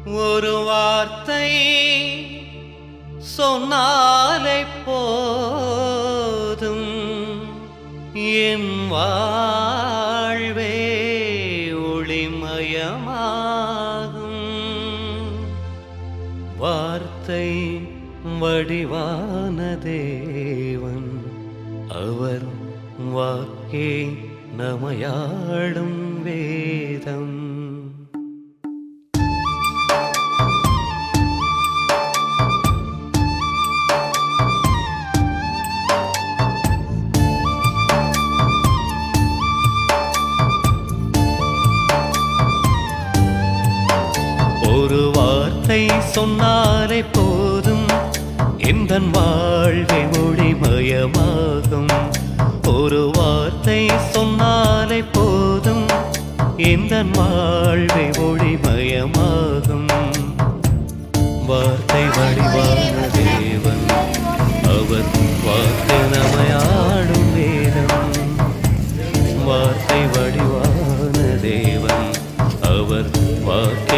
ஒரு வார்த்தை சொன்னாலே போதும் என் வாழ்வே ஒளிமயமாகும். வார்த்தை வடிவான தேவன், அவர் வாக்கே நமையாடும் வேதம். ஒரு வார்த்தை சொன்னாலே போதும் எந்தன் வாழ்வை ஒளிமயமாகும். ஒரு வார்த்தை சொன்னாலே போதும் எந்தன் வாழ்வை ஒளிமயமாகும். வார்த்தை வடிவான தேவன், அவர் வாக்கு நமையாடும் வேதம். வார்த்தை வடிவான தேவன், அவர் வாக்கு